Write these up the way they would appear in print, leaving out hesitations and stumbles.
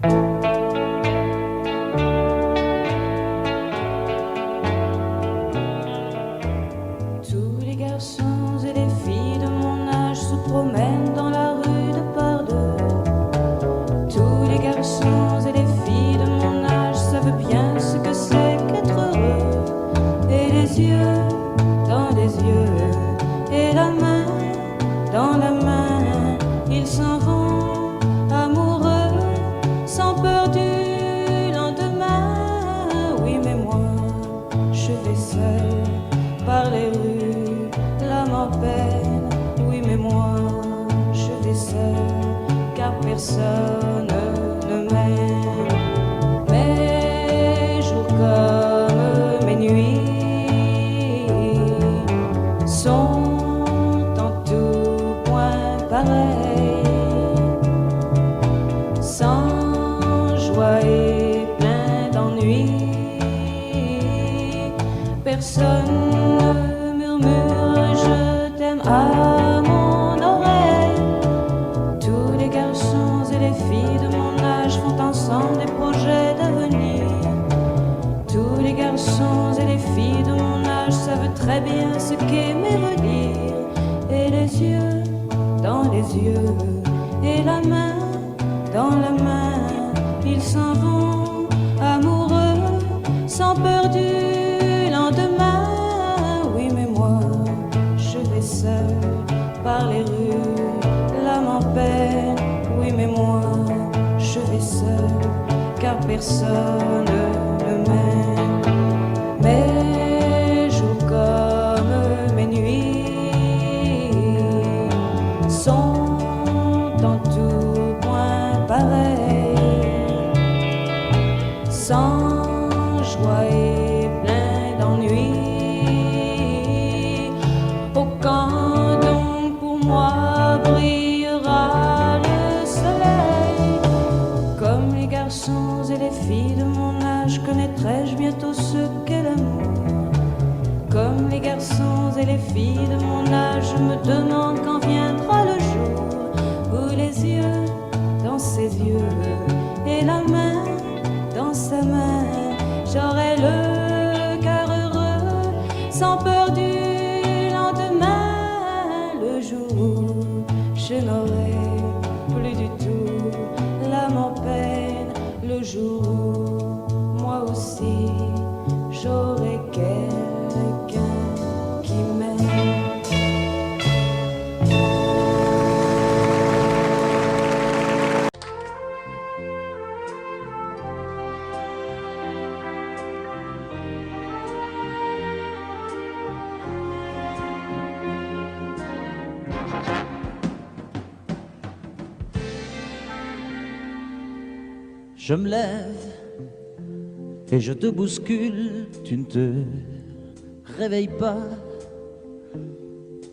Tous les garçons et les filles de mon âge se promènent dans la rue de par deux. Tous les garçons et les filles de mon âge savent bien ce que c'est qu'être heureux. Et les yeux dans les yeux, et la main dans la main, ils s'en vont amoureux, sans peur du lendemain. Oui, mais moi, je vais seul par les rues, l'âme en peine. Oui, mais moi, je vais seul, car personne ne m'aime. Mes jours comme mes nuits sont en tout point pareils, sans joie et plein d'ennui. Personne ne murmure je t'aime à mon oreille. Tous les garçons et les filles de mon âge font ensemble des projets d'avenir. Tous les garçons et les filles de mon âge savent très bien ce qu'aimer veut dire. Et les yeux dans les yeux, et la main dans la main, ils s'en vont amoureux, sans peur du lendemain. Oui, mais moi, je vais seul par les rues, l'âme en peine. Oui, mais moi, je vais seul, car personne ne m'aime. Mes jours comme mes nuits sont en tout point pareils, sans joie et plein d'ennui. Oh, quand donc pour moi brillera le soleil? Comme les garçons et les filles de mon âge, connaîtrai-je bientôt ce qu'est l'amour. Comme les garçons et les filles de mon âge, je me demande quand viendra le jour où les yeux dans ses yeux, et la main dans sa main, j'aurai le cœur heureux, sans peur du lendemain. Le jour où je n'aurai plus du tout l'âme en peine, le jour où moi aussi j'aurai quelqu'un qui m'aime. Je me lève et je te bouscule, tu ne te réveilles pas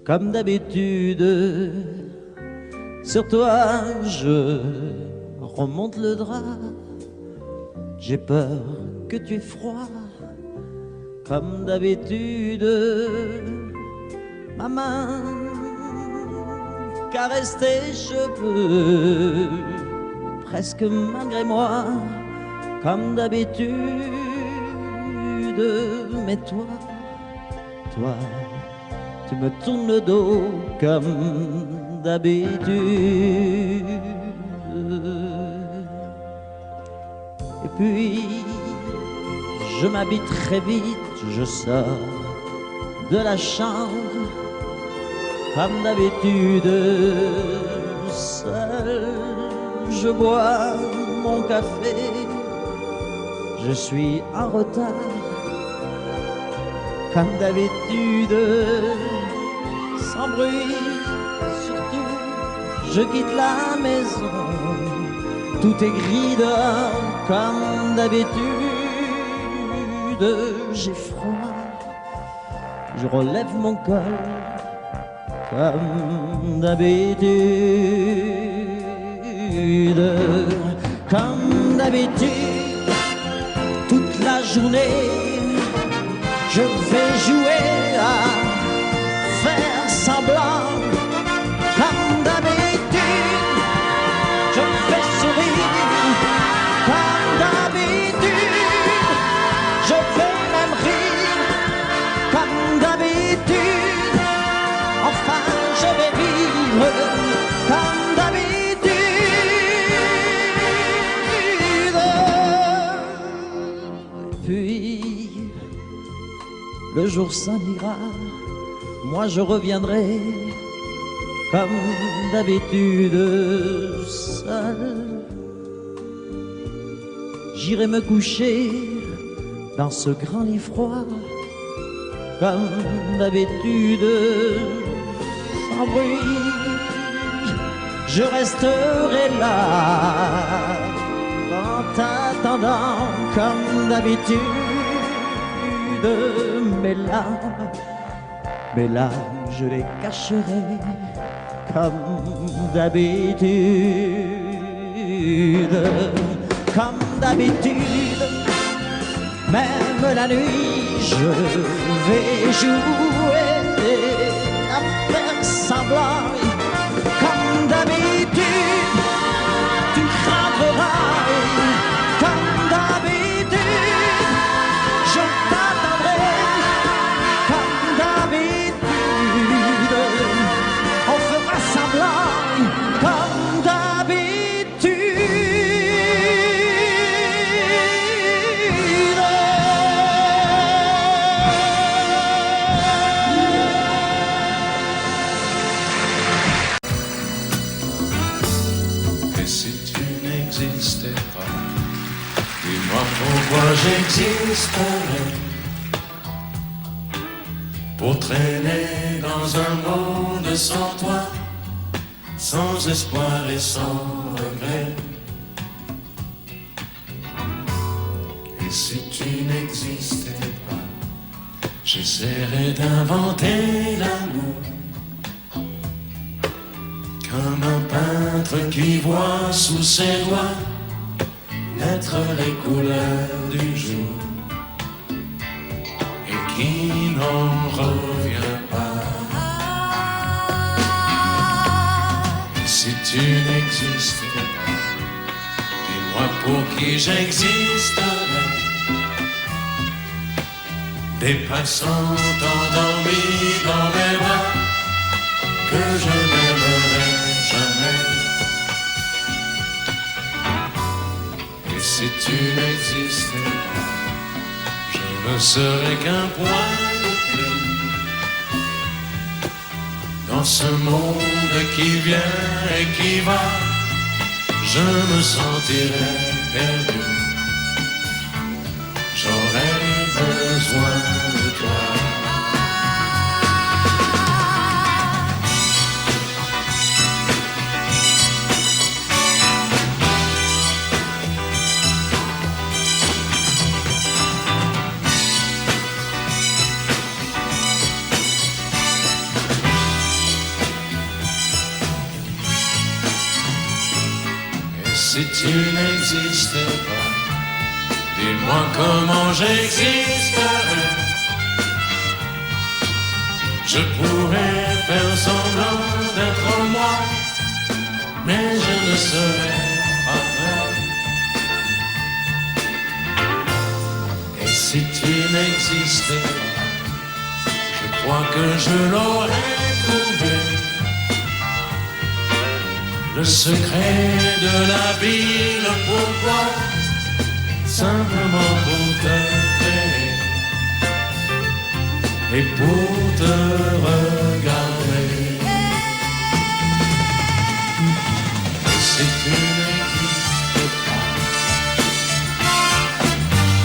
comme d'habitude. Sur toi je remonte le drap, j'ai peur que tu aies froid comme d'habitude. Ma main caresse tes cheveux, presque malgré moi, comme d'habitude. Mais toi, tu me tournes le dos comme d'habitude. Et puis, je m'habille très vite, je sors de la chambre, comme d'habitude, seul. Je bois mon café, je suis en retard, comme d'habitude, sans bruit, surtout, je quitte la maison, tout est gris dehors, comme d'habitude, j'ai froid, je relève mon col, comme d'habitude. Comme d'habitude, toute la journée, je vais jouer à faire semblant. Comme d'habitude, je fais sourire jour s'en ira, moi je reviendrai comme d'habitude seul. J'irai me coucher dans ce grand lit froid comme d'habitude sans bruit. Je resterai là en t'attendant comme d'habitude. Mes larmes, je les cacherai comme d'habitude. Comme d'habitude, même la nuit, je vais jouer à faire semblant. Comme d'habitude, tu craindras. Comme d'habitude, je t'attendrai. Comme d'habitude, on fera semblant. Comme d'habitude. Pourquoi j'existerais pour traîner dans un monde sans toi, sans espoir et sans regret? Et si tu n'existais pas, j'essaierais d'inventer l'amour comme un peintre qui voit sous ses doigts naître les couleurs du jour et qui n'en revient pas. Et si tu n'existais pas, dis-moi pour qui j'existerais. Des passants endormis dans mes bras que je n'aimerais jamais. Si tu n'existais pas, je ne serais qu'un point de plus dans ce monde qui vient et qui va. Je me sentirais perdu. J'aurais besoin de toi. Si tu n'existais pas, dis-moi comment j'existerais. Je pourrais faire semblant d'être moi, mais je ne serais pas vrai. Et si tu n'existais pas, je crois que je l'aurais trouvé. Le secret de la vie, le pourquoi, simplement pour te créer et pour te regarder. Et si tu n'existes pas,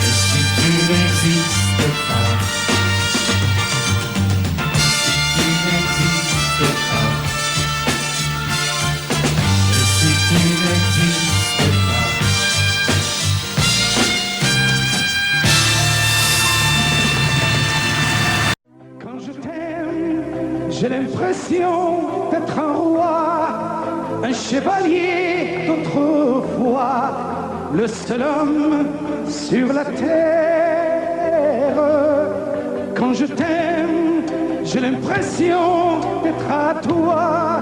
et si tu n'existes pas, si tu n'existes pas, tu n'existes pas. Quand je t'aime, j'ai l'impression d'être un roi, un chevalier d'autrefois, le seul homme sur la terre. Quand je t'aime, j'ai l'impression d'être à toi,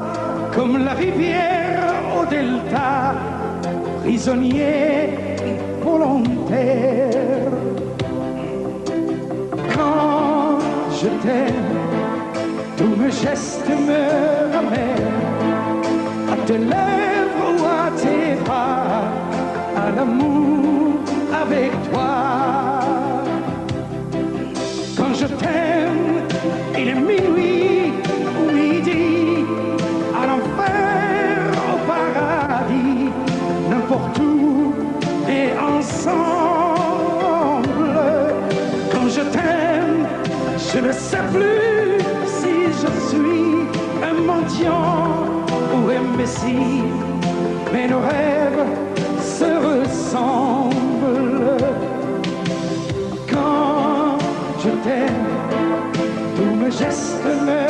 comme la rivière au delta, prisonnier volontaire. Quand je t'aime, tous mes gestes me ramènent à tes lèvres ou à tes bras, à l'amour avec toi. Quand je t'aime, sais plus si je suis un mendiant ou un messie, mais nos rêves se ressemblent. Quand je t'aime, tous mes gestes me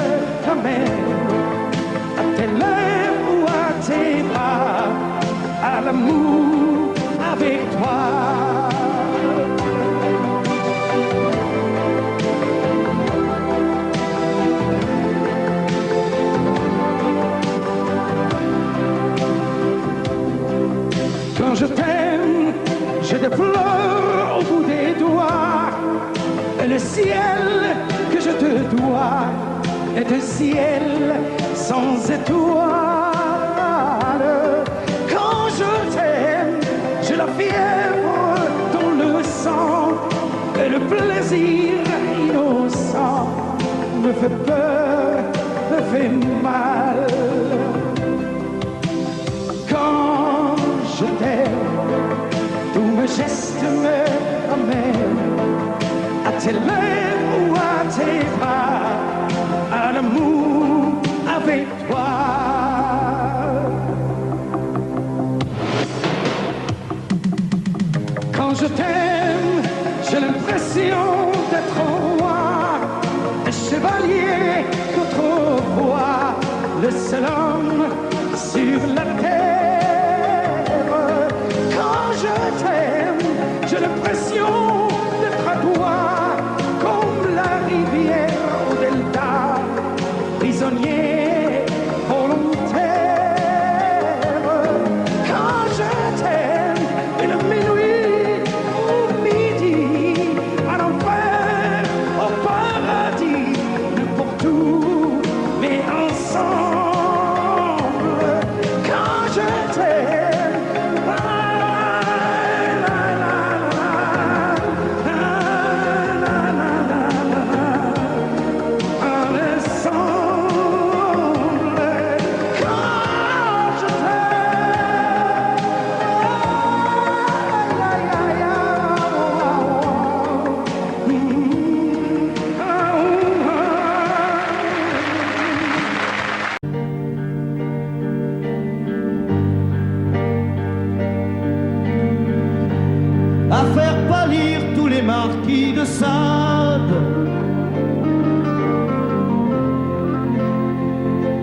ramènent à tes lèvres ou à tes bras, à l'amour avec toi. Quand je t'aime, j'ai des fleurs au bout des doigts, et le ciel que je te dois est un ciel sans étoiles. Quand je t'aime, j'ai la fièvre dans le sang, et le plaisir innocent me fait peur, me fait mal. Quand je t'aime, tous mes gestes me ramènent à tes lèvres ou à tes bras, à l'amour avec toi. Quand je t'aime, j'ai l'impression d'être roi, un chevalier d'autrefois, le seul homme sur la terre. Quand je t'aime, j'ai l'impression d'être à toi, comme la rivière au delta, prisonnier volontaire. Quand je t'aime, une minuit au midi, à l'enfer, au paradis, n'importe où, mais ensemble. Quand je t'aime, à faire pâlir tous les marquis de Sade,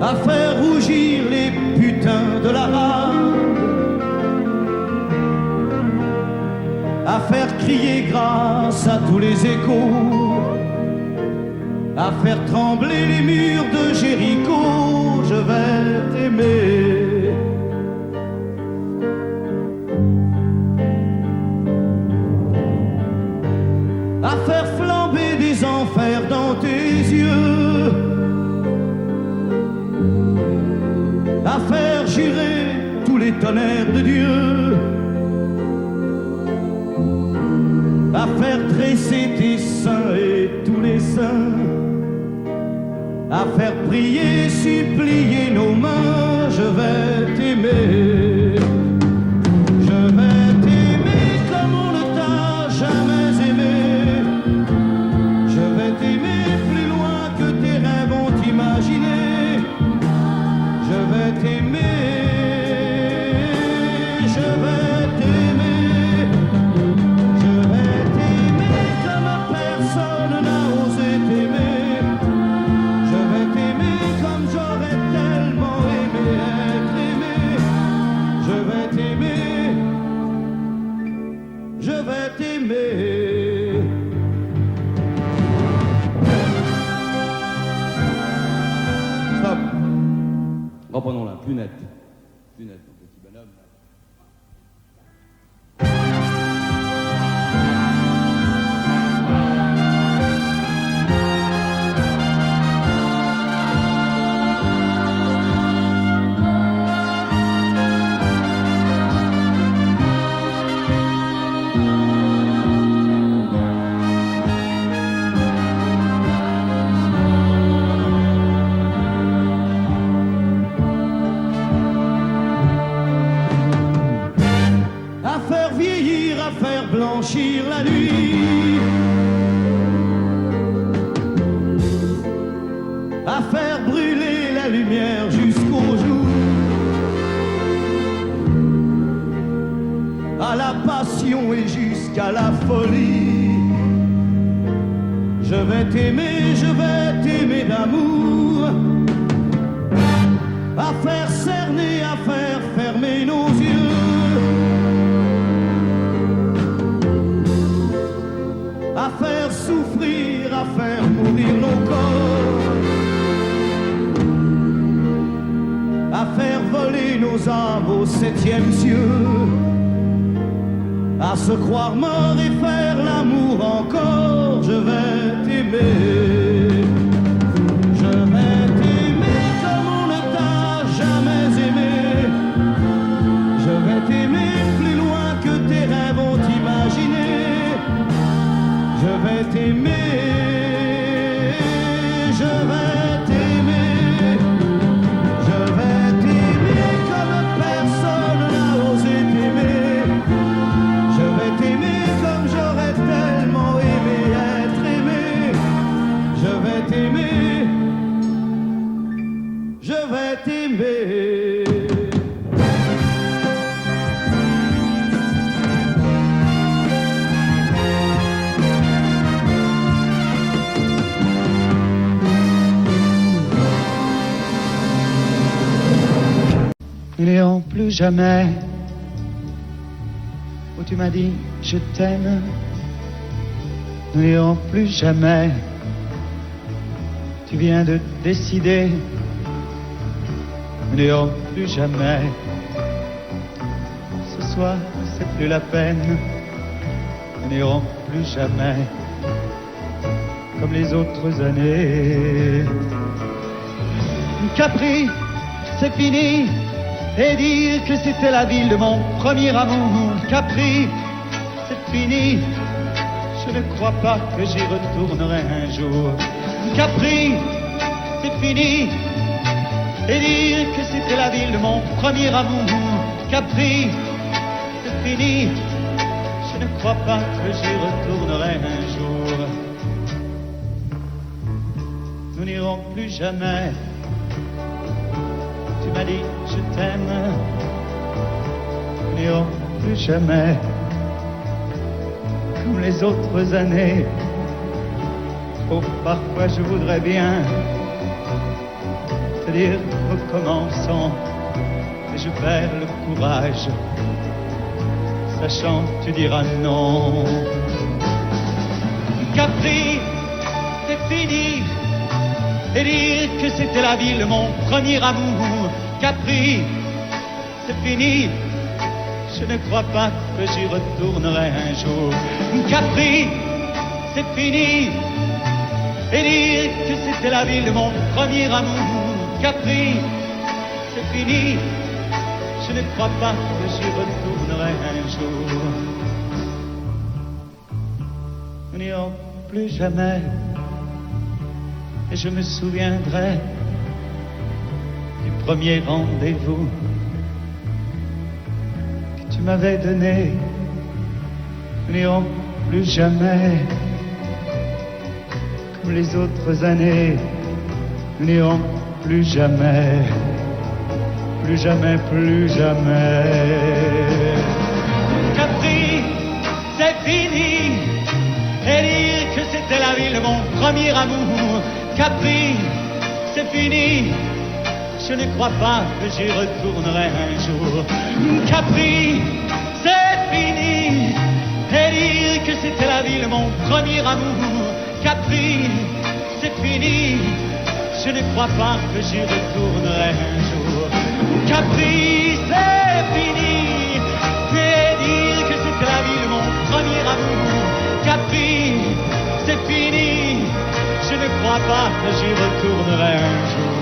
à faire rougir les putains de la rade, à faire crier grâce à tous les échos, à faire trembler les murs de Jéricho. Je vais t'aimer. À faire flamber des enfers dans tes yeux, à faire jurer tous les tonnerres de Dieu, à faire tresser tes seins et tous les saints, à faire prier, supplier nos mains. Je vais t'aimer. Je vais t'aimer comme on ne t'a jamais aimé. Je vais t'aimer plus loin que tes rêves ont imaginé. Je vais t'aimer, je vais t'aimer. Je vais t'aimer comme personne n'a osé t'aimer. Je vais t'aimer comme j'aurais tellement aimé être aimé. Je vais t'aimer, je vais t'aimer. Stop. Reprenons-la, plus net. Plus net, mon petit bonhomme. blanchir la nuit, à faire brûler la lumière jusqu'au jour, à la passion et jusqu'à la folie. Je vais t'aimer d'amour, à faire cerner, à faire fermer nos yeux, à faire souffrir, à faire mourir nos corps, à faire voler nos âmes au 7e cieux, à se croire mort et faire l'amour encore. Je vais t'aimer, je vais t'aimer comme on ne t'a jamais aimé. Je vais t'aimer plus loin que tes rêves ont imaginé. Je vais t'aimer, je vais t'aimer, je vais t'aimer comme personne n'a osé t'aimer. Je vais t'aimer comme j'aurais tellement aimé être aimé. Je vais t'aimer, je vais t'aimer. Nous n'irons plus jamais où tu m'as dit je t'aime. Nous n'irons plus jamais. Tu viens de décider. Nous n'irons plus jamais. Ce soir, c'est plus la peine. Nous n'irons plus jamais comme les autres années. Capri, c'est fini. Et dire que c'était la ville de mon premier amour. Capri, c'est fini. Je ne crois pas que j'y retournerai un jour. Capri, c'est fini. Et dire que c'était la ville de mon premier amour. Capri, c'est fini. Je ne crois pas que j'y retournerai un jour. Nous n'irons plus jamais. Tu m'as dit je t'aime. Nous n'irons plus jamais comme les autres années. Oh, parfois je voudrais bien te dire recommençons, mais je perds le courage, sachant que tu diras non. Capri, c'est fini. Et dire que c'était la ville de mon premier amour. Capri, c'est fini. Je ne crois pas que j'y retournerai un jour. Capri, c'est fini. Et dire que c'était la ville de mon premier amour. Capri, c'est fini. Je ne crois pas que j'y retournerai un jour. Nous n'irons plus jamais. Et je me souviendrai du premier rendez-vous que tu m'avais donné. Nous n'irons plus jamais comme les autres années. Nous n'irons plus jamais, plus jamais, plus jamais. Capri, c'est fini. Et dire que c'était la ville de mon premier amour. Capri, c'est fini. Je ne crois pas que j'y retournerai un jour. Capri, c'est fini. Et dire que c'était la ville de mon premier amour. Capri, c'est fini. Je ne crois pas que j'y retournerai un jour. Capri, c'est fini. Et dire que c'était la ville de mon premier amour. Capri, c'est fini. Je ne crois pas que j'y retournerai un jour.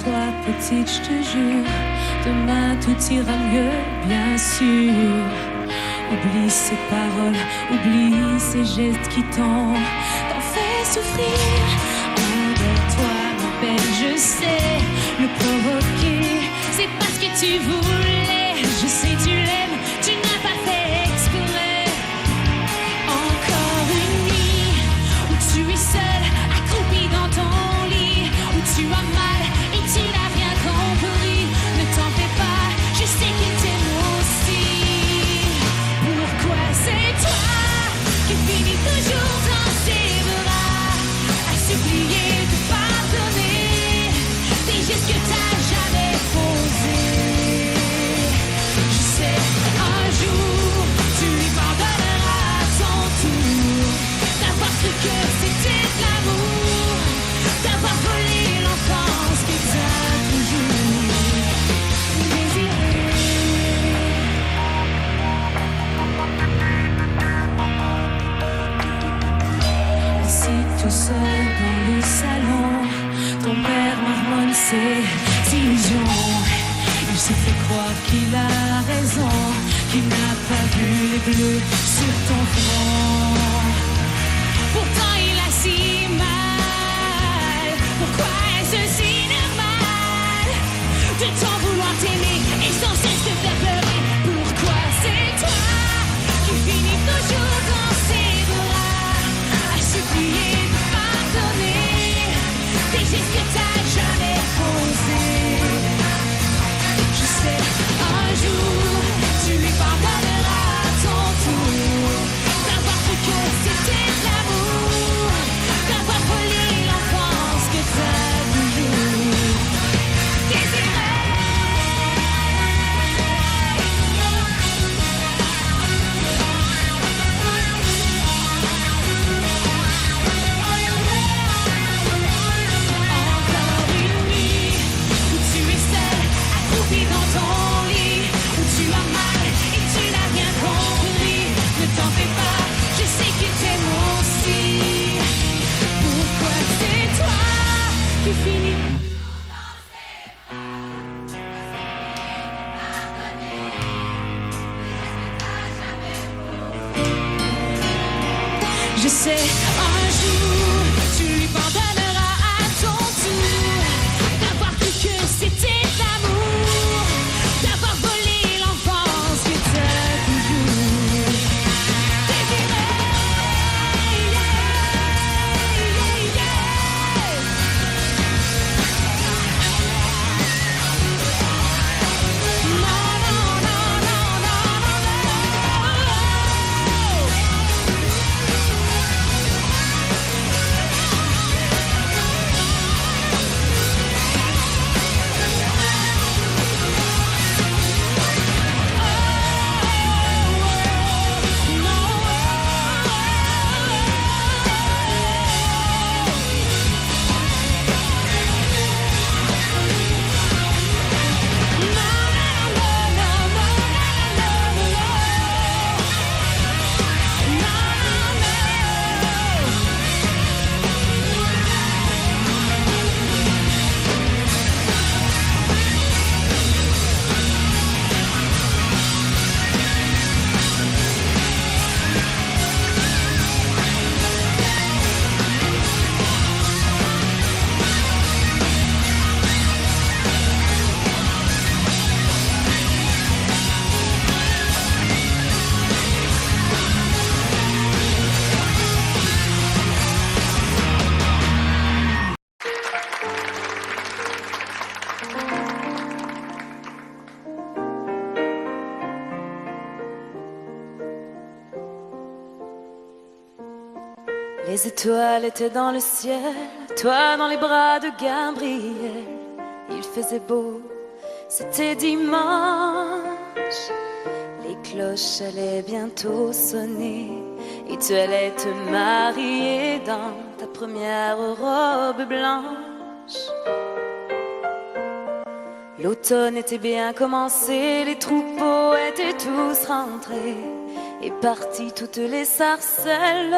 toi, petite, je te jure. Demain tout ira mieux, bien sûr. Oublie ces paroles, oublie ces gestes qui t'ont fait souffrir. Envers toi, ma belle, je sais le provoquer. C'est parce que tu voulais, je sais tu l'aimes, tu n'as pas fait exprès. Encore une nuit où tu es seule, accroupie dans ton lit, où tu as mal et tu n'as rien compris. Ne t'en fais pas, je sais qu'il t'aime aussi. Pourquoi c'est toi qui finis toujours dans ses bras, à supplier de pardonner des gestes que t'as jamais posés. Je sais, un jour, tu lui pardonneras à ton tour d'avoir cru que c'était de l'amour, d'avoir volé l'enfance que t'as toujours désiré. Assis tout seul dans le salon, ton père marmonne ses illusions. Il se fait croire qu'il a raison, qu'il n'a pas vu les bleus sur ton front. Pourtant il a si mal. Pourquoi est-ce si normal de t'en vouloir t'aimer et sans cesse te faire pleurer? Pourquoi c'est toi qui finis toujours dans ses bras, à supplier de pardonner des gestes que t'as jamais posés? Je sais, un jour, tu lui pardonneras à ton tour d'avoir cru que c'était de l'amour, d'avoir volé l'enfance que t'as toujours désiré. Encore une nuit où tu es seule, accroupie dans ton lit, où tu as mal et tu n'as rien compris. Ne t'en fais pas, je sais qu'il t'aime aussi. Pourquoi c'est toi qui finis? Je sais, un jour, tu lui pardonneras à ton tour d'avoir cru que c'était de l'amour, d'avoir volé l'enfance que t'as toujours désiré. Non, non, non, non, non, non, non. Les étoiles étaient dans le ciel, toi dans les bras de Gabriel. Il faisait beau, c'était dimanche. Les cloches allaient bientôt sonner et tu allais te marier dans ta première robe blanche. L'automne était bien commencé, les troupeaux étaient tous rentrés et partis toutes les sarcelles.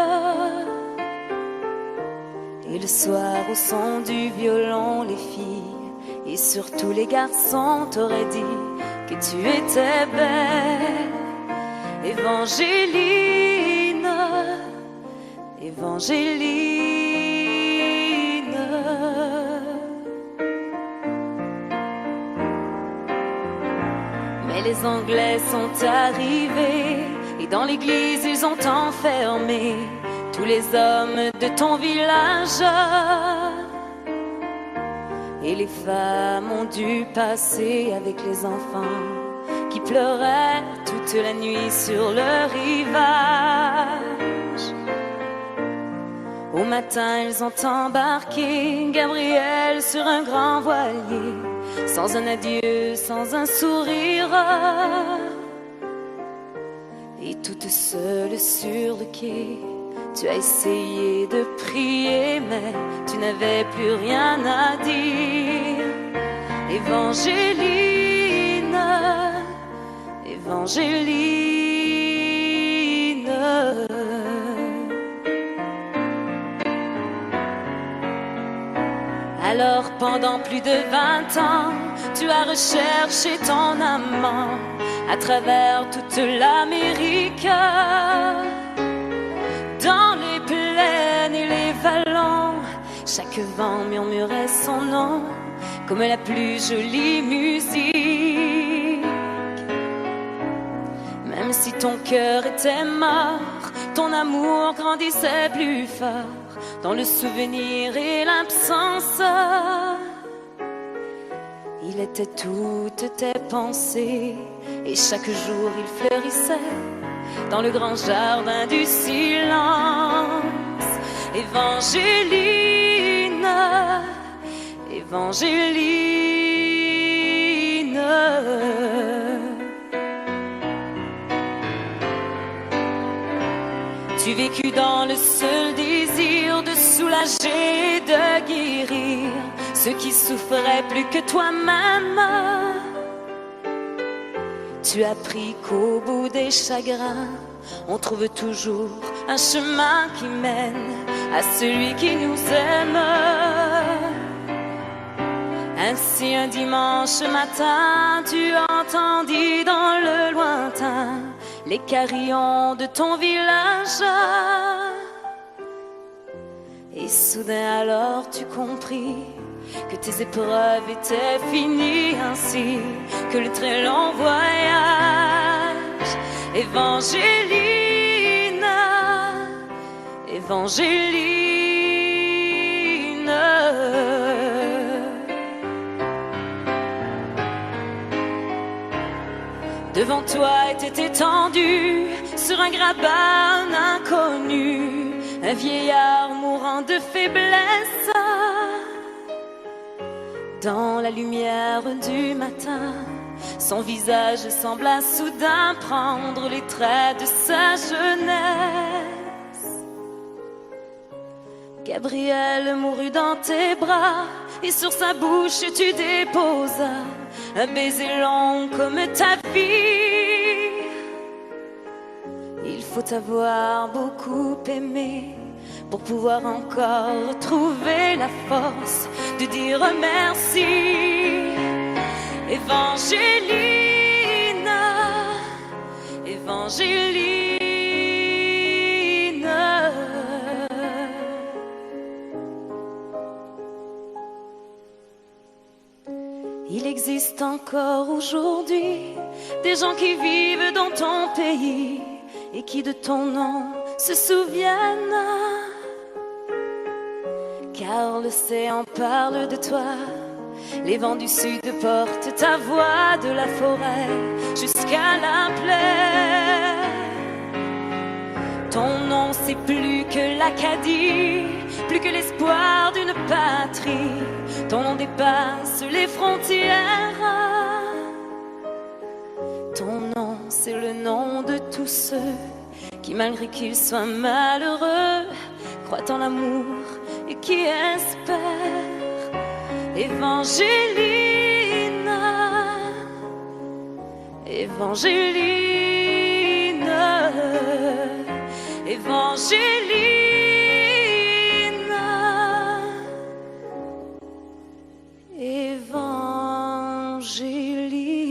Et le soir au son du violon, les filles, et sur tous les garçons t'auraient dit que tu étais belle. Évangéline, Évangéline. Mais les Anglais sont arrivés et dans l'église ils ont enfermé tous les hommes de ton village. Et les femmes ont dû passer avec les enfants qui pleuraient toute la nuit sur le rivage. Au matin, ils ont embarqué Gabriel sur un grand voilier, sans un adieu, sans un sourire. Et toute seule sur le quai, tu as essayé de prier, mais tu n'avais plus rien à dire. Évangéline, Évangéline. Alors pendant plus de 20 ans, tu as recherché ton amant à travers toute l'Amérique. Dans les plaines et les vallons, chaque vent murmurait son nom comme la plus jolie musique. Même si ton cœur était mort, ton amour grandissait plus fort dans le souvenir et l'absence. Il était toutes tes pensées et chaque jour il fleurissait dans le grand jardin du silence. Évangéline, Évangéline. Tu vécus dans le seul désir de soulager et de guérir ceux qui souffraient plus que toi-même. Tu as appris qu'au bout des chagrins, on trouve toujours un chemin qui mène à celui qui nous aime. Ainsi un dimanche matin, tu entendis dans le lointain les carillons de ton village. Et soudain alors tu compris que tes épreuves étaient finies, ainsi que le très long voyage. Évangéline, Évangéline. Devant toi était étendu sur un grabat un inconnu, un vieillard mourant de faiblesse. Dans la lumière du matin, son visage sembla soudain prendre les traits de sa jeunesse. Gabriel mourut dans tes bras et sur sa bouche tu déposas un baiser long comme ta vie. Il faut avoir beaucoup aimé pour pouvoir encore retrouver la force de dire merci. Évangéline, Évangéline. Il existe encore aujourd'hui des gens qui vivent dans ton pays et qui de ton nom se souviennent. Car l'océan parle de toi, les vents du sud portent ta voix de la forêt jusqu'à la plaine. Ton nom c'est plus que l'Acadie, plus que l'espoir d'une patrie. Ton nom dépasse les frontières. Ton nom c'est le nom de tous ceux qui malgré qu'ils soient malheureux croient en l'amour et qui espèrent. Évangéline, Évangéline, Évangéline, Évangéline. Angélique.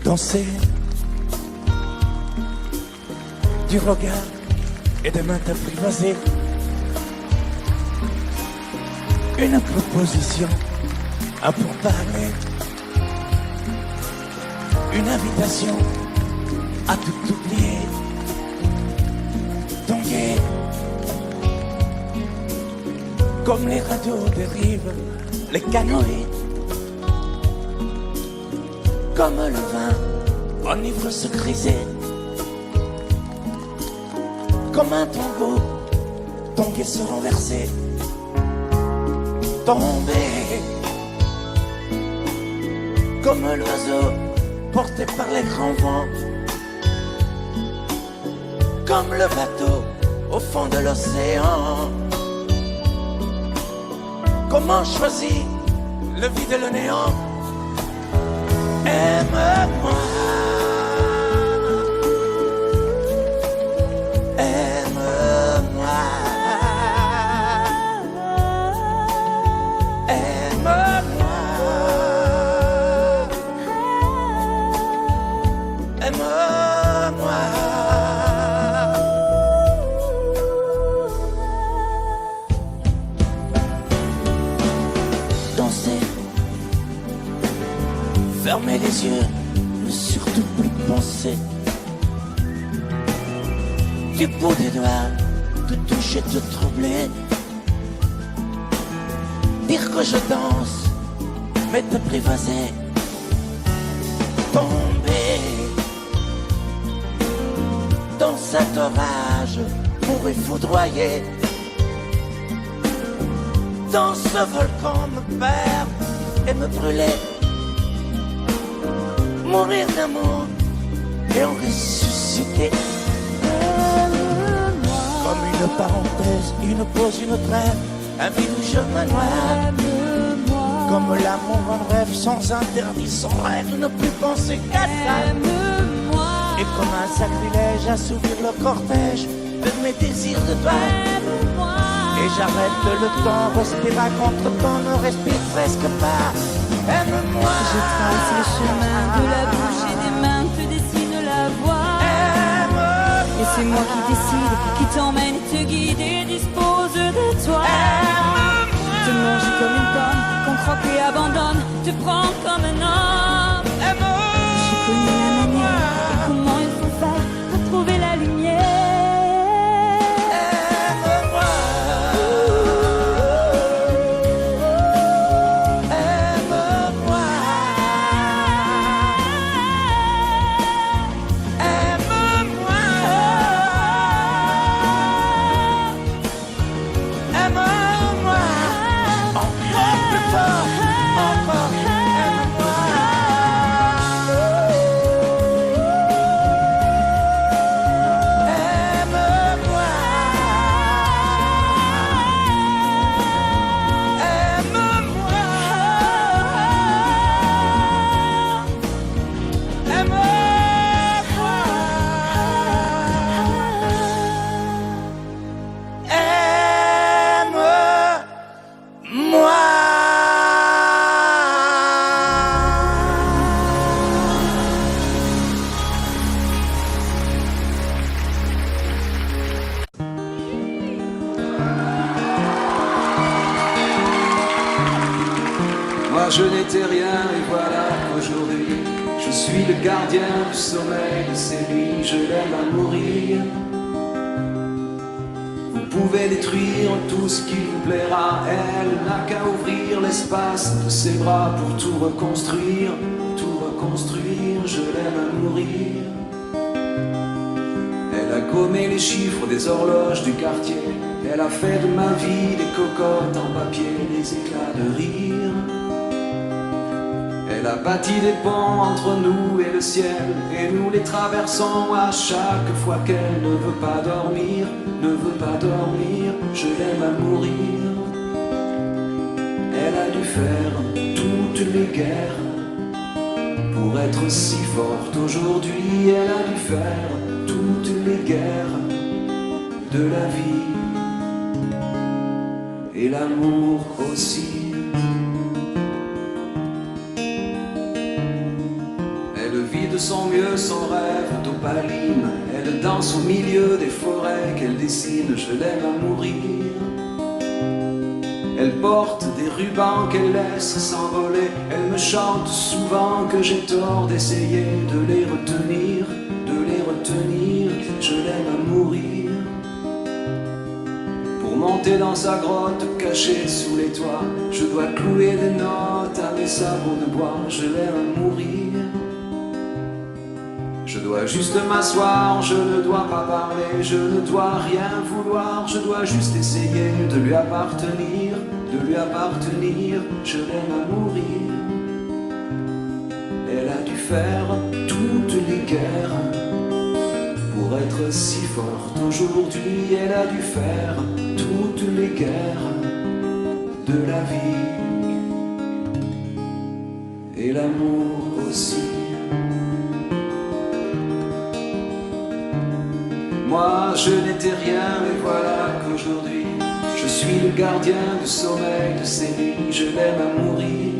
Danser du regard et des mains t'apprivoiser. Une proposition à pourparler. Une invitation à tout oublier. Tanguer comme les radeaux des rives, les canoës. Comme le vin enivre se griser. Comme un tango, tanguer se renverser. Tomber comme l'oiseau porté par les grands vents. Comme le bateau au fond de l'océan. Comment choisir le vide et le néant? Aime-moi, aime-moi, aime-moi, aime-moi. Danser, fermer les yeux, ne surtout plus penser. Du bout des doigts, te toucher, te troubler. Dire que je danse, mais t'apprivoiser. Tomber dans cet orage pour y foudroyer. Dans ce volcan me perdre et me brûler. Mourir d'amour et en ressusciter. Comme une parenthèse, une pause, une trêve, un vide où je me noie. Comme l'amour en rêve, sans interdit, sans règle, ne plus penser qu'à ça. Et comme un sacrilège, assouvir le cortège de mes désirs de toi. Et j'arrête le temps, respire à contre-temps, ne respire presque pas. Aime-moi. Je trace le chemin de la bouche et des mains te dessine la voie. Aime-moi. Et c'est moi qui décide, qui t'emmène, te guide et dispose de toi. Aime-moi. Te mange comme une pomme, qu'on croque et abandonne, te prend comme un homme. J'ai connu la manière et comment il faut faire pour trouver la lumière. Je n'étais rien et voilà qu'aujourd'hui je suis le gardien du sommeil de ces nuits. Je l'aime à mourir. Vous pouvez détruire tout ce qui vous plaira. Elle n'a qu'à ouvrir l'espace de ses bras pour tout reconstruire. Je l'aime à mourir. Elle a gommé les chiffres des horloges du quartier. Elle a fait de ma vie des cocottes en papier, des éclats de rire. Elle a bâti des ponts entre nous et le ciel, et nous les traversons à chaque fois qu'elle ne veut pas dormir, ne veut pas dormir, je l'aime à mourir. Elle a dû faire toutes les guerres pour être si forte aujourd'hui. Elle a dû faire toutes les guerres de la vie et l'amour aussi. Elle vit de son mieux son rêve d'opaline. Elle danse au milieu des forêts qu'elle dessine. Je l'aime à mourir. Elle porte des rubans qu'elle laisse s'envoler. Elle me chante souvent que j'ai tort d'essayer de les retenir, de les retenir. Je l'aime à mourir. Pour monter dans sa grotte cachée sous les toits, je dois clouer des notes à mes sabots de bois. Je l'aime à mourir. Je dois juste m'asseoir, je ne dois pas parler, je ne dois rien vouloir, je dois juste essayer de lui appartenir, de lui appartenir, je l'aime à mourir. Elle a dû faire toutes les guerres pour être si forte aujourd'hui. Elle a dû faire toutes les guerres de la vie et l'amour aussi. Moi je n'étais rien et voilà qu'aujourd'hui je suis le gardien du sommeil de ces nuits. Je l'aime à mourir.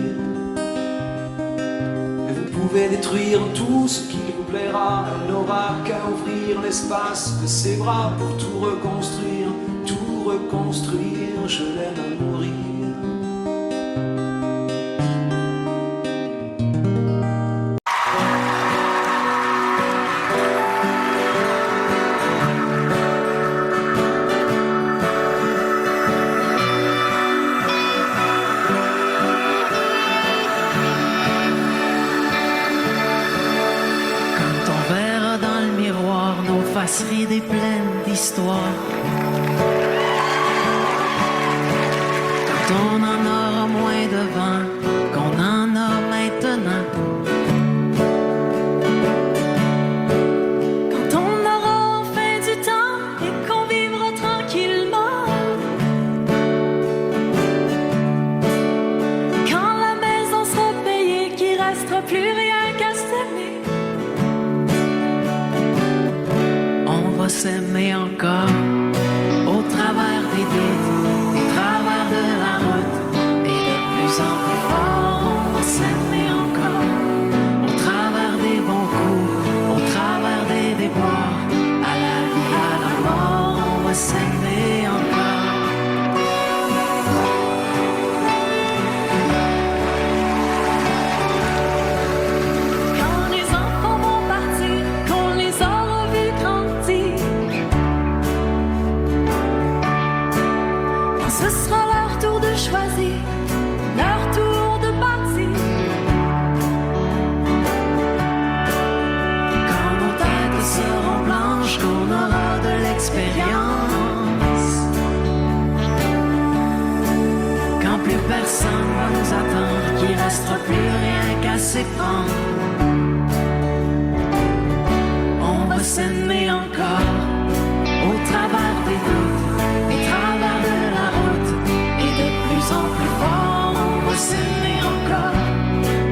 Et vous pouvez détruire tout ce qui vous plaira. Elle n'aura qu'à ouvrir l'espace de ses bras pour tout reconstruire, tout reconstruire. Je l'aime à mourir. Des plaines d'histoire. Quand on en aura moins devant qu'on en a maintenant. Quand on aura enfin du temps et qu'on vivra tranquillement. Quand la maison sera payée, qu'il restera plus rien qu'à s'aimer. On va s'aimer encore au travers des vides, au travers de la route, et de plus en plus fort. On va s'aimer encore au travers des bons coups, au travers des déboires, à la vie, à la mort. On va s'aimer encore. Quand les enfants vont partir, qu'on les aura vus grandir, ce sera leur tour de choisir, leur tour de partir. Quand nos têtes seront blanches, qu'on aura de l'expérience. Quand plus personne va nous attendre, qu'il restera plus rien qu'à s'éprendre. On va s'aimer encore au travers des doutes, des travers de la route, et de plus en plus fort. On va s'aimer encore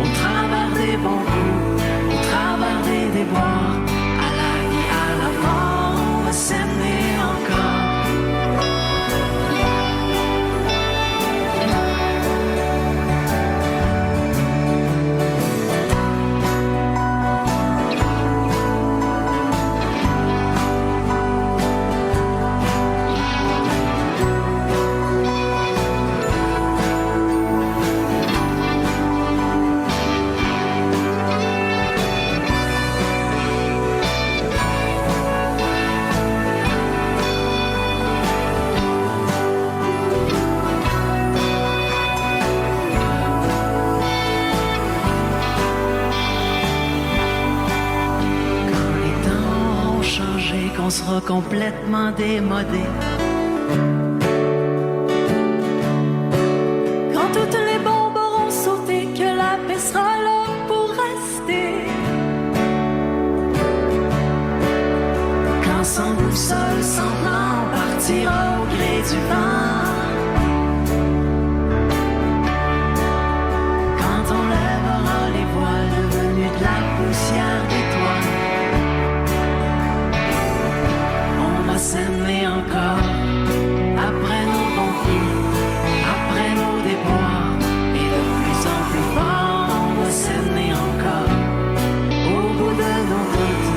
au travers des bons coups, au travers des déboires, à la vie, à la mort. On va s'aimer encore. sera complètement démodé. Quand toutes les bombes auront sauté, que la paix sera là pour rester. Quand sans boussole, sans plan, partira au gré du vent. Quand on lèvera les voiles devenus de la poussière des toits, on va s'aimer encore après nos bons coups, après nos déboires, et de plus en plus fort, on va s'aimer encore. Au bout de nos routes,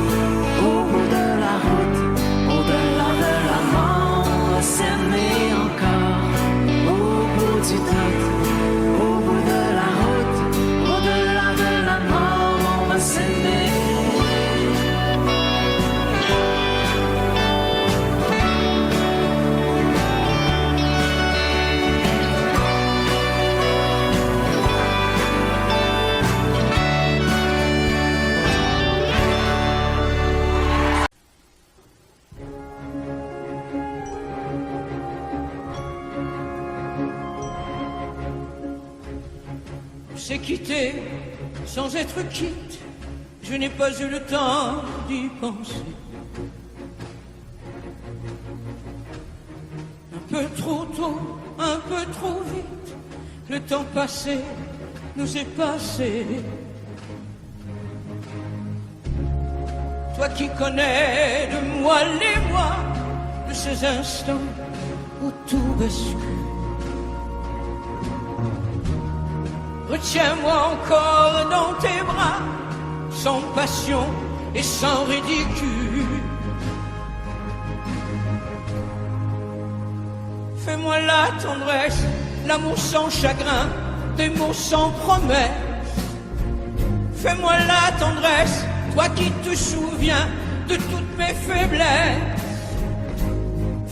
au bout de la route, au-delà de la mort, on va s'aimer encore. Au bout du doute, au bout de la route, au-delà de la mort, on va s'aimer. C'est quitté sans être quitte, je n'ai pas eu le temps d'y penser. Un peu trop tôt, un peu trop vite, le temps passé nous est passé. Toi qui connais de moi les mois, de ces instants où tout bascule. Retiens-moi encore dans tes bras, sans passion et sans ridicule. Fais-moi la tendresse, l'amour sans chagrin, des mots sans promesse. Fais-moi la tendresse, toi qui te souviens de toutes mes faiblesses.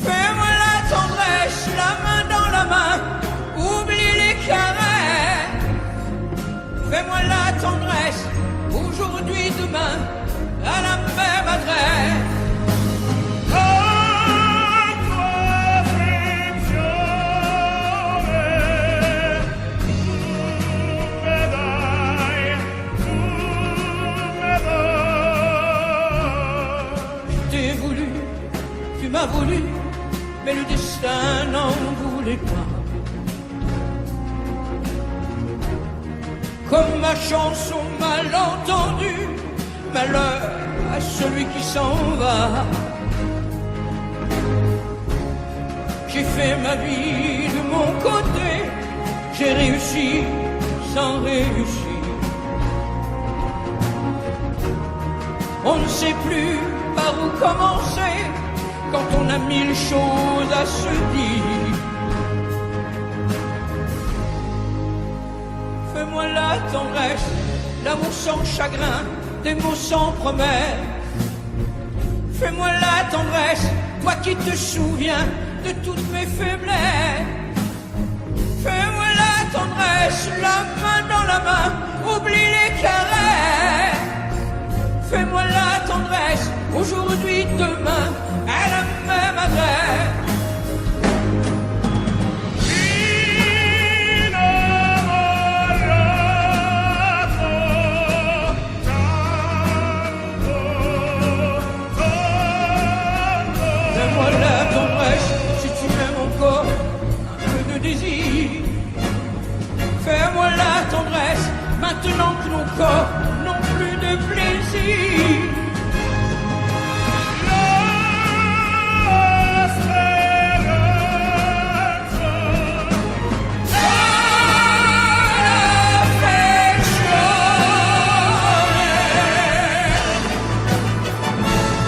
Fais-moi la tendresse, la main dans la main, oublie les caresses. Fais-moi la tendresse, aujourd'hui, demain, à la même adresse. Je t'ai voulu, tu m'as voulu, mais le destin n'en voulait pas. Comme ma chanson mal entendue, malheur à celui qui s'en va. J'ai fait ma vie de mon côté, j'ai réussi sans réussir. On ne sait plus par où commencer quand on a mille choses à se dire. Fais-moi la tendresse, l'amour sans chagrin, des mots sans promesse. Fais-moi la tendresse, toi qui te souviens de toutes mes faiblesses. Fais-moi la tendresse, la main dans la main, oublie les caresses. Fais-moi la tendresse, aujourd'hui, demain, à la même adresse. Fais-moi la tendresse, maintenant que nos corps n'ont plus de plaisir.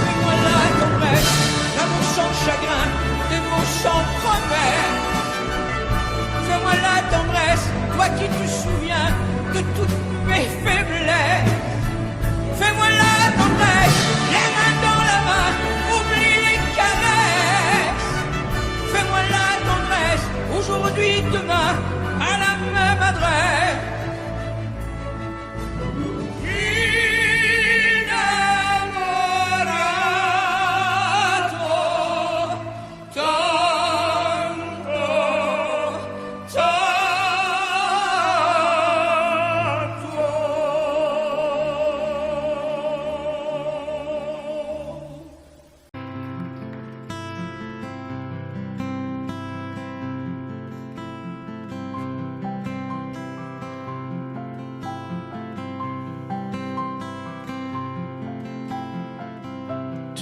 Fais-moi la tendresse, l'amour sans chagrin, des mots sans promesse. Fais-moi la tendresse, toi qui te souviens de toutes mes faiblesses. Fais-moi la tendresse, les mains dans la main, oublie les caresses. Fais-moi la tendresse, aujourd'hui, demain, à la même adresse. Innamorato.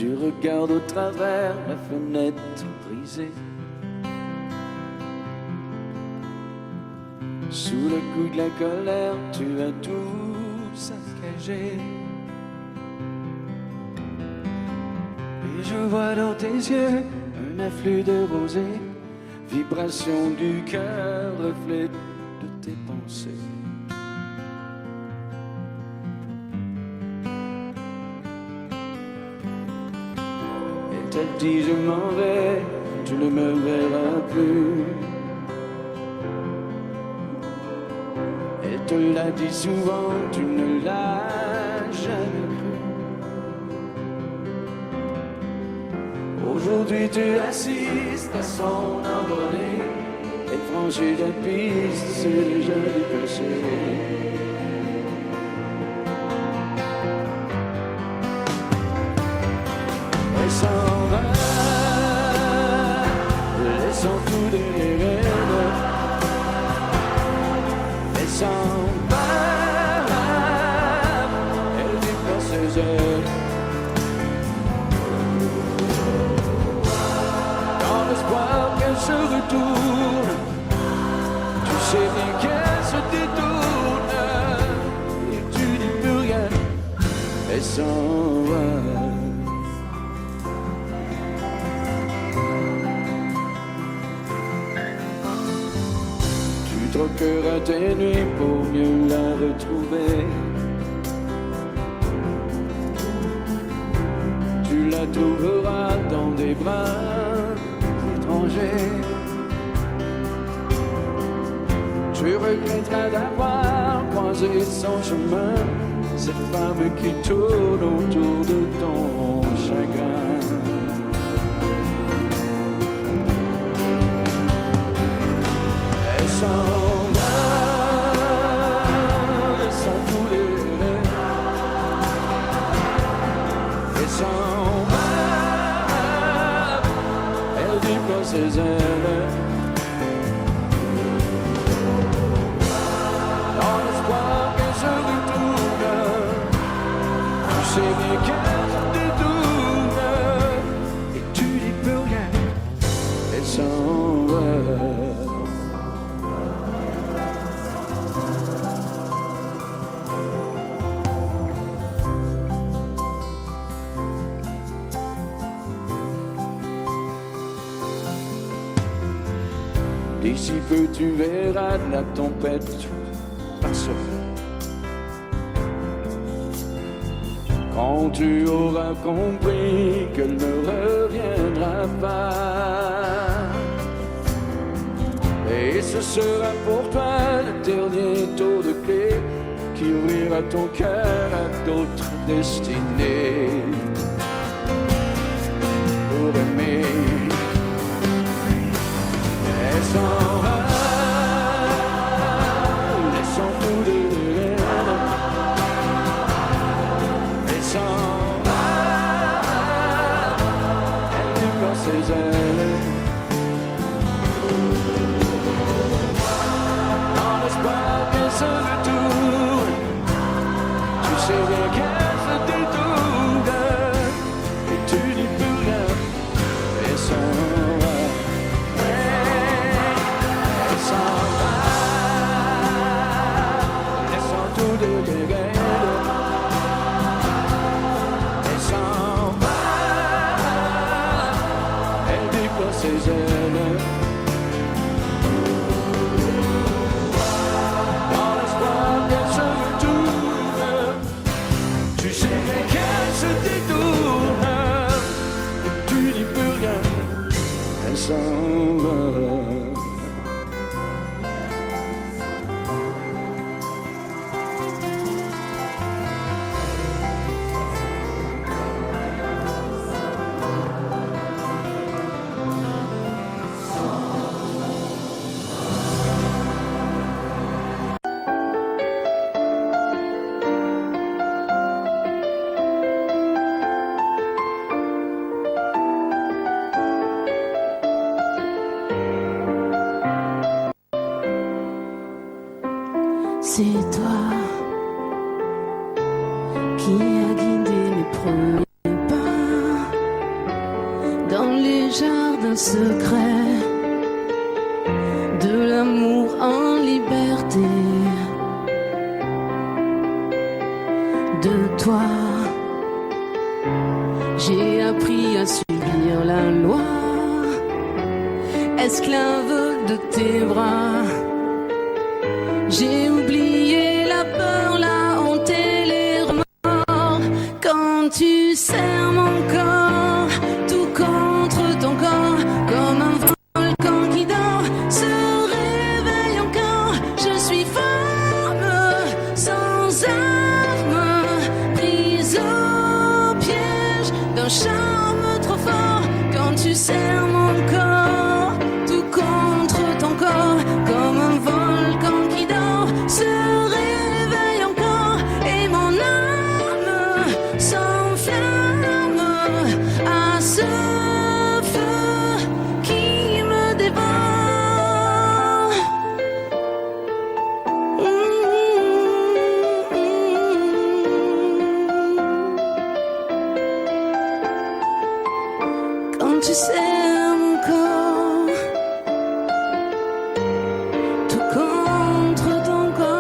Tu regardes au travers la fenêtre brisée. Sous le coup de la colère, tu as tout saccagé. Et je vois dans tes yeux un afflux de rosée, vibration du cœur, reflet de tes pensées. Elle t'a dit je m'en vais, tu ne me verras plus. Elle te l'a dit souvent, tu ne l'as jamais cru. Aujourd'hui tu assistes à son envolée. Elle franchit la piste, c'est déjà dépassé. Elle s'en va, laissant tout derrière. Elle s'en va, elle déploie ses ailes. Dans l'espoir qu'elle se retourne, tu sais bien qu'elle se détourne. Et tu dis plus rien, elle s'en va. Tu troqueras tes nuits pour mieux la retrouver. Tu la trouveras dans des bras étrangers. Tu regretteras d'avoir croisé son chemin, cette femme qui tourne autour de ton chagrin. Elle s'en va, sans tous les rêves. Elle s'en va, elle déploie ses ailes. Dans l'espoir qu'elle se retourne, tu sais bien qu'elle se détourne. Et tu dis plus rien, elle s'en va. D'ici peu tu verras la tempête passera. Quand tu auras compris qu'elle ne reviendra pas. Et ce sera pour toi le dernier tour de clé qui ouvrira ton cœur à d'autres destinées. Pour aimer, elle s'en va, laissant tout derrière. Elle s'en va, elle déploie ses ailes. Dans l'espoir qu'elle se retourne, tu sais bien qu'elle se détourne. Et tu dis plus rien, elle s'en va. Ses ailes. Dans l'espoir qu'elle se retourne, tu sais bien qu'elle se détourne. Et tu dis plus rien, elle s'en va. C'est toi qui as guidé mes premiers pas. le secret de l'amour en liberté. De toi, j'ai appris à subir la loi, esclave de tes bras. J'ai oublié la peur, la honte et les remords. Quand tu serres mon corps, tout contre ton corps, comme un volcan qui dort, se réveille encore. Je suis femme, sans arme, prise au piège d'un charme trop fort. Quand tu serres mon corps, tout contre ton corps, comme un volcan qui dort, se réveille encore, et mon âme s'enflamme à ce feu qui me dévore. Quand tu serres mon corps, tout contre ton corps.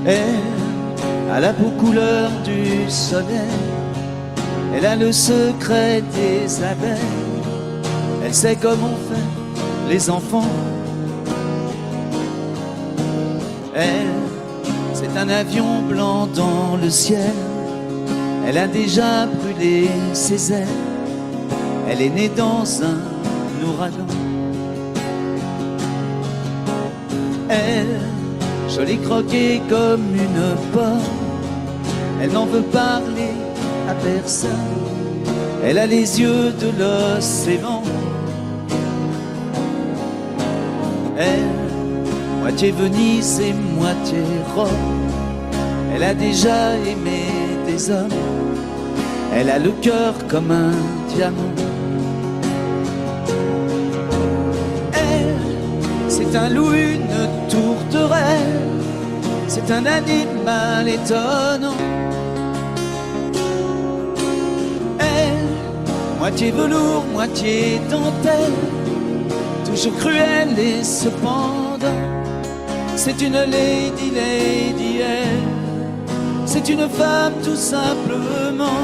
Elle a la peau couleur du soleil, elle a le secret des abeilles, elle sait comment faire les enfants. Elle, c'est un avion blanc dans le ciel, elle a déjà brûlé ses ailes, elle est née dans un ouragan. Elle, jolie croquée comme une pomme, elle n'en veut parler à personne, elle a les yeux de l'océan. Elle, moitié Venise et moitié Rome, elle a déjà aimé des hommes, elle a le cœur comme un diamant. Elle, c'est un loup, une tourterelle, c'est un animal étonnant. Elle, moitié velours, moitié dentelle, toujours cruelle et cependant, c'est une lady, elle, c'est une femme tout simplement.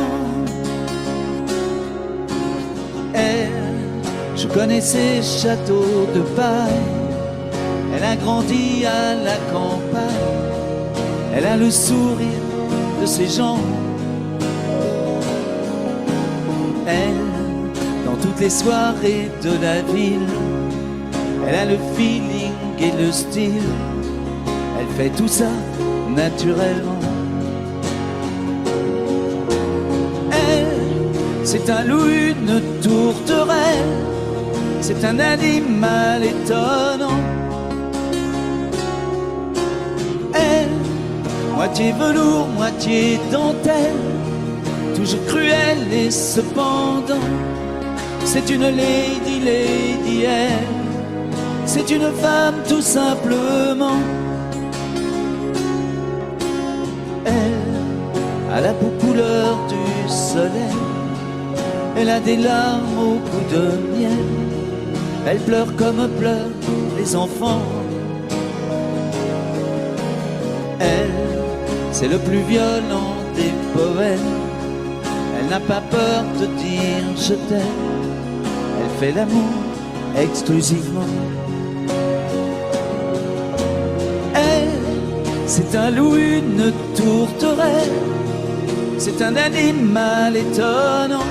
Elle, je connais ses châteaux de paille, elle a grandi à la campagne, elle a le sourire de ses gens. Elle, dans toutes les soirées de la ville, elle a le feeling et le style, elle fait tout ça naturellement. Elle, c'est un loup, une tourterelle, c'est un animal étonnant. Elle, moitié velours, moitié dentelle, toujours cruelle et cependant, c'est une lady, elle, c'est une femme tout simplement. Elle a la peau couleur du soleil, elle a des larmes au bout de miel, elle pleure comme pleurent les enfants. Elle, c'est le plus violent des poèmes, elle n'a pas peur de dire je t'aime, elle fait l'amour exclusivement. C'est un loup, une tourterelle, c'est un animal étonnant.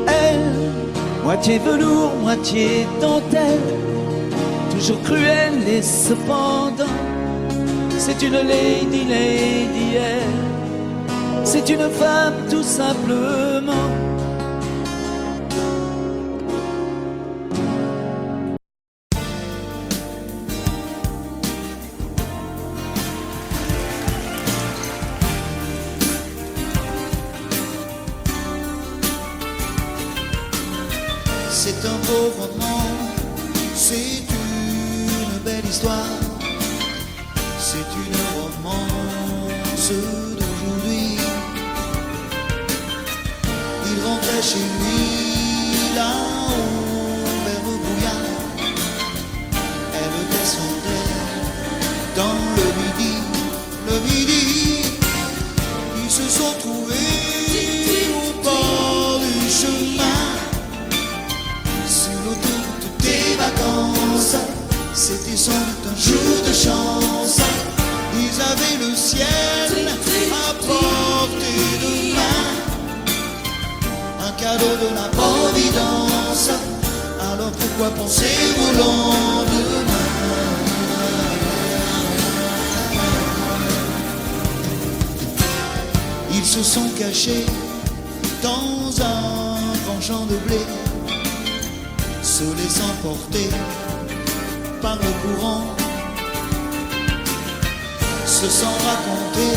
Elle, moitié velours, moitié dentelle, toujours cruelle et cependant, c'est une lady, elle, c'est une femme tout simplement. C'est un beau roman, c'est une belle histoire, c'est une romance d'aujourd'hui. Il rentrait chez lui là-haut vers le brouillard, elle descendait dans le midi, ils se sont trouvés au bord du chemin, sur l'autoroute des vacances. C'était sans doute un jour de chance, ils avaient le ciel à portée de main, un cadeau de la Providence. Alors pourquoi penser au lendemain? Ils se sont cachés dans un grand champ de blé, se laissant porter par le courant, se sont racontés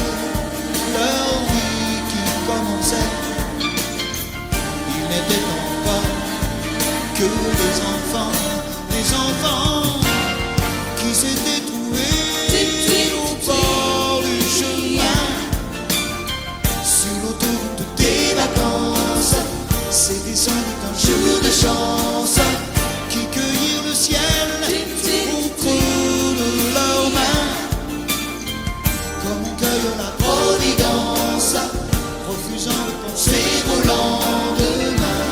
leur vie qui commençait. Ils n'étaient encore que des enfants qui s'étaient trouvés au bord du chemin, sur l'autoroute des vacances. C'était sans doute un jour de chance, qui cueillirent le ciel au creux de leurs mains, comme on cueille la Providence, refusant de penser au lendemain.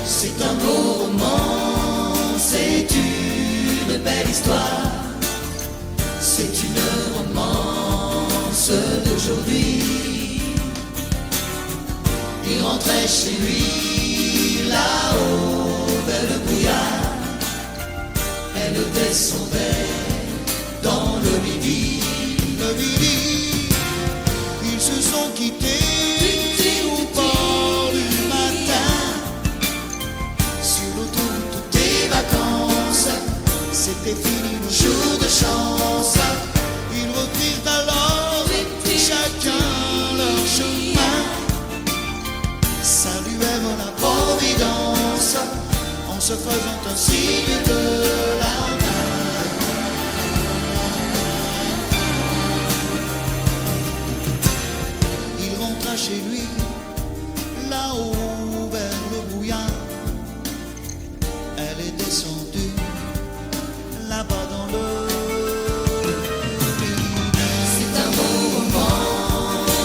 C'est un beau roman, c'est une belle histoire, c'est une romance d'aujourd'hui. Il rentrait chez lui là-haut vers le brouillard, elle descendait dans le midi, ils se sont quittés au bord du matin, sur l'autoroute des vacances. C'était fini le jour de chance, ils reprirent alors chacun leur chemin, saluèrent la Providence en se faisant un signe de la main. Il rentra chez lui là-haut vers le brouillard, elle est descendue là-bas dans le midi. C'est un beau roman,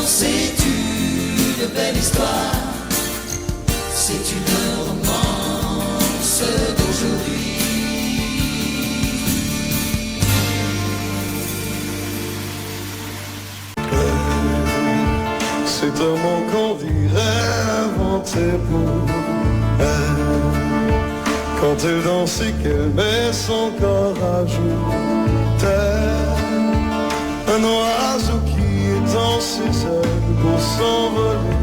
c'est une belle histoire, c'est une romance d'aujourd'hui. C'est un mot qu'on dirait inventé pour elle, quand elle danse et qu'elle met son corps à jour. Tel un oiseau qui étend ses ailes pour s'envoler,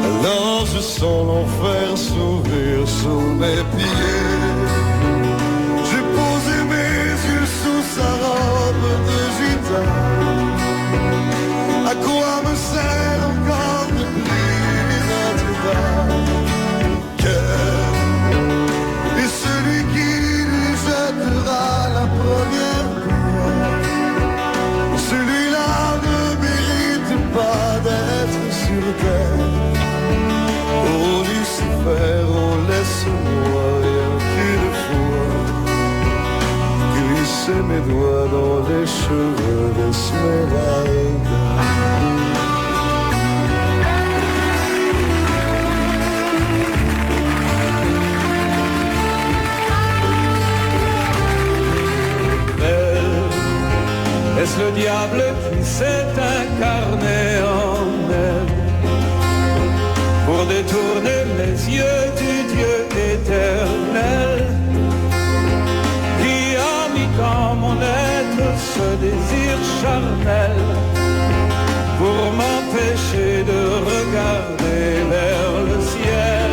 alors je sens l'enfer s'ouvrir sous mes pieds. J'ai posé mes yeux sous sa robe de gitane. À quoi me sert encore de prier notre cœur est celui qui lui jettera la première pierre. Celui-là ne mérite pas d'être sur terre. Oh Lucifer, oh laisse-moi rien qu'une fois glisser mes doigts dans les cheveux d'Esmeralda. Est-ce le diable qui s'est incarné en elle pour détourner les yeux du Dieu éternel, qui a mis dans mon être ce désir charnel pour m'empêcher de regarder vers le ciel?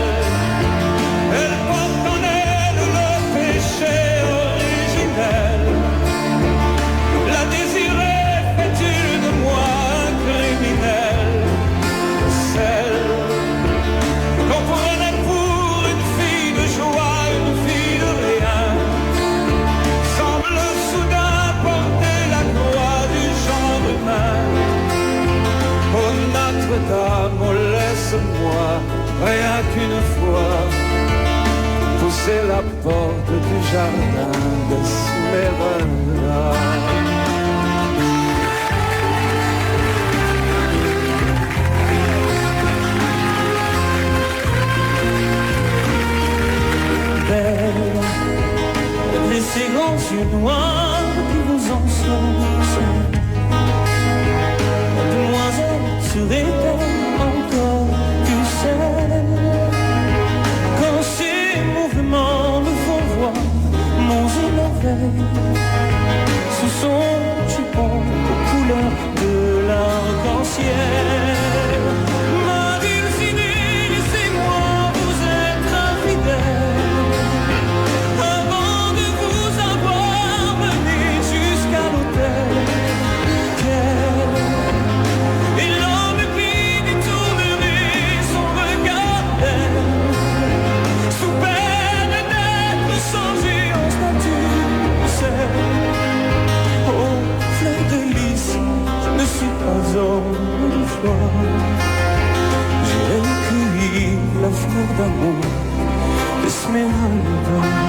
Elle porte en elle le péché originel, la désirée fait-il de moi un criminel? Notre-Dame, oh, laisse-moi, rien qu'une fois, pousser la porte du jardin d'Esmeralda. Belle, et ces grands yeux noirs qui vous enfoncent, demoiselle, serait-elle encore plus seule quand ces mouvements me font voir mon merveille sous son jupon aux couleurs de l'arc-en-ciel? Ma dulcinée, laissez-moi vous être infidèle avant de vous avoir mené jusqu'à l'hôtel. Et l'homme qui détournerait son regard d'elle, sous peine d'être changé en statue de sel. Oh, fleur de lys, je ne suis pas homme de foi. J'ai cueilli la fleur d'amour d'Esmeralda.